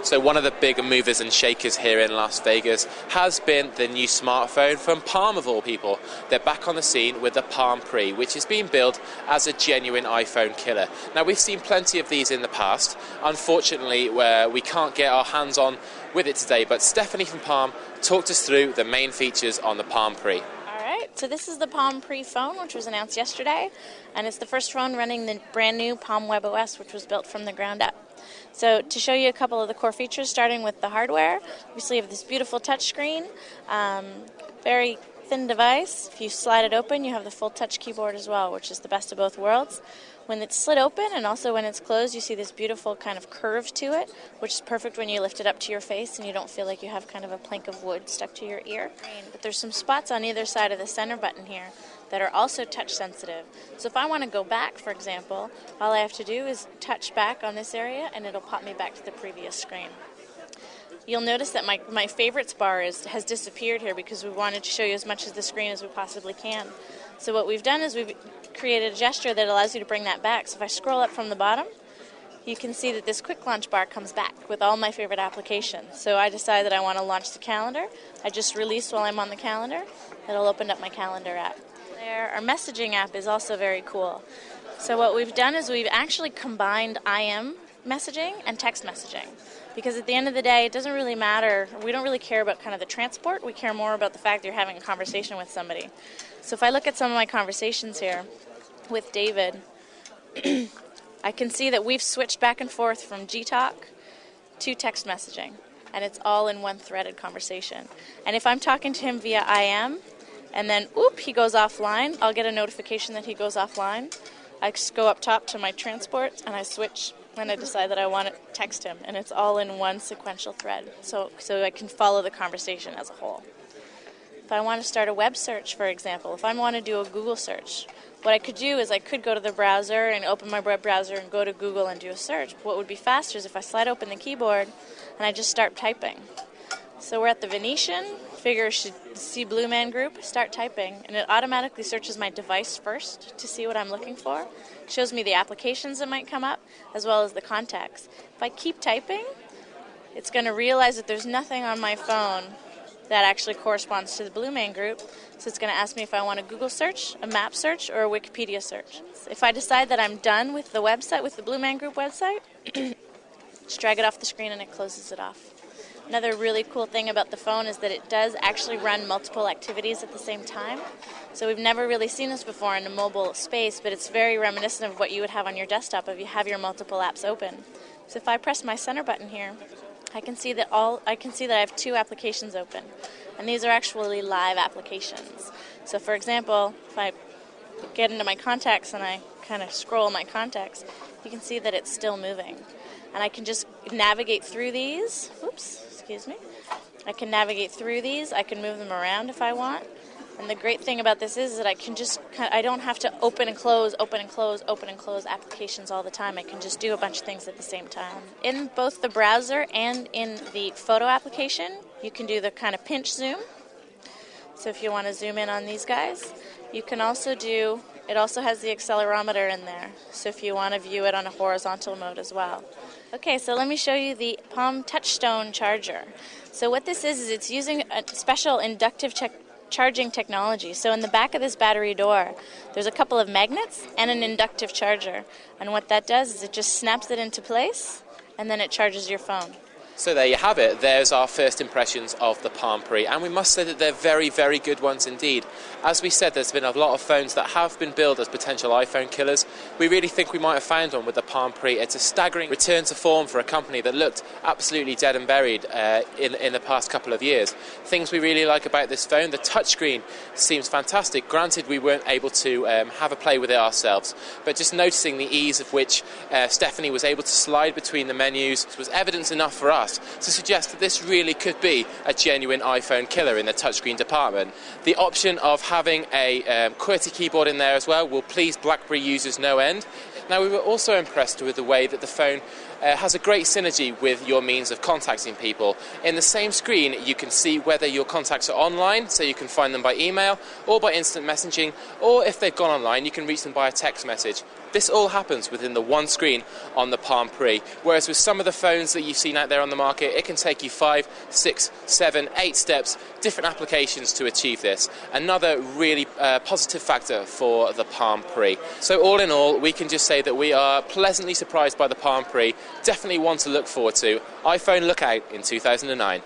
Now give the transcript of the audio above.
So one of the big movers and shakers here in Las Vegas has been the new smartphone from Palm, of all people. They're back on the scene with the Palm Pre, which is being billed as a genuine iPhone killer. Now, we've seen plenty of these in the past. Unfortunately, we can't get our hands on with it today, but Stephanie from Palm talked us through the main features on the Palm Pre. So this is the Palm Pre phone, which was announced yesterday, and it's the first phone running the brand new Palm WebOS, which was built from the ground up. So to show you a couple of the core features, starting with the hardware, obviously you have this beautiful touchscreen, very thin device. If you slide it open, you have the full touch keyboard as well, which is the best of both worlds. When it's slid open and also when it's closed, you see this beautiful kind of curve to it, which is perfect when you lift it up to your face and you don't feel like you have kind of a plank of wood stuck to your ear. But there's some spots on either side of the center button here that are also touch sensitive. So if I want to go back, for example, all I have to do is touch back on this area and it'll pop me back to the previous screen. You'll notice that my favorites bar has disappeared here because we wanted to show you as much of the screen as we possibly can. So what we've done is we've created a gesture that allows you to bring that back. So if I scroll up from the bottom, you can see that this quick launch bar comes back with all my favorite applications. So I decide that I want to launch the calendar. I just release while I'm on the calendar. It'll open up my calendar app. Our messaging app is also very cool. So what we've done is we've actually combined IM messaging and text messaging. Because at the end of the day, it doesn't really matter. We don't really care about kind of the transport. We care more about the fact that you're having a conversation with somebody. So if I look at some of my conversations here with David, I can see that we've switched back and forth from Gtalk to text messaging. And it's all in one threaded conversation. And if I'm talking to him via IM, and then, he goes offline, I'll get a notification that he goes offline. I just go up top to my transport, and I switch, and I decide that I want to text him. And it's all in one sequential thread, so I can follow the conversation as a whole. If I want to start a web search, for example, if I want to do a Google search, what I could do is I could go to the browser and open my web browser and go to Google and do a search. But what would be faster is if I slide open the keyboard and I just start typing. So we're at the Venetian, figure should see Blue Man Group, start typing, and it automatically searches my device first to see what I'm looking for. It shows me the applications that might come up, as well as the contacts. If I keep typing, it's going to realize that there's nothing on my phone that actually corresponds to the Blue Man Group, so it's going to ask me if I want a Google search, a map search, or a Wikipedia search. If I decide that I'm done with the website, with the Blue Man Group website, just drag it off the screen and it closes it off. Another really cool thing about the phone is that it does actually run multiple activities at the same time. So we've never really seen this before in a mobile space, but it's very reminiscent of what you would have on your desktop if you have your multiple apps open. So if I press my center button here, I can see that I have two applications open, and these are actually live applications. So for example, if I get into my contacts and I kind of scroll my contacts, you can see that it's still moving. And I can just navigate through these. I can navigate through these. I can move them around if I want. And the great thing about this is that I don't have to open and close applications all the time. I can just do a bunch of things at the same time. In both the browser and in the photo application, you can do the kind of pinch zoom. So if you want to zoom in on these guys, you can also it also has the accelerometer in there. So if you want to view it on a horizontal mode as well. Okay, so let me show you the Palm Touchstone charger. So what this is it's using a special inductive charging technology. So in the back of this battery door, there's a couple of magnets and an inductive charger. And what that does is it just snaps it into place, and then it charges your phone. So there you have it. There's our first impressions of the Palm Pre, and we must say that they're very, very good ones indeed. As we said, there's been a lot of phones that have been billed as potential iPhone killers. We really think we might have found one with the Palm Pre. It's a staggering return to form for a company that looked absolutely dead and buried in the past couple of years. Things we really like about this phone, the touchscreen seems fantastic. Granted, we weren't able to have a play with it ourselves, but just noticing the ease of which Stephanie was able to slide between the menus was evidence enough for us to suggest that this really could be a genuine iPhone killer in the touchscreen department. The option of having a QWERTY keyboard in there as well will please BlackBerry users no end. Now, we were also impressed with the way that the phone has a great synergy with your means of contacting people. In the same screen, you can see whether your contacts are online, so you can find them by email or by instant messaging, or if they've gone online, you can reach them by a text message. This all happens within the one screen on the Palm Pre, whereas with some of the phones that you've seen out there on the market, it can take you 5, 6, 7, 8 steps, different applications to achieve this. Another really positive factor for the Palm Pre. So all in all, we can just say that we are pleasantly surprised by the Palm Pre, definitely one to look forward to. iPhone look out in 2009.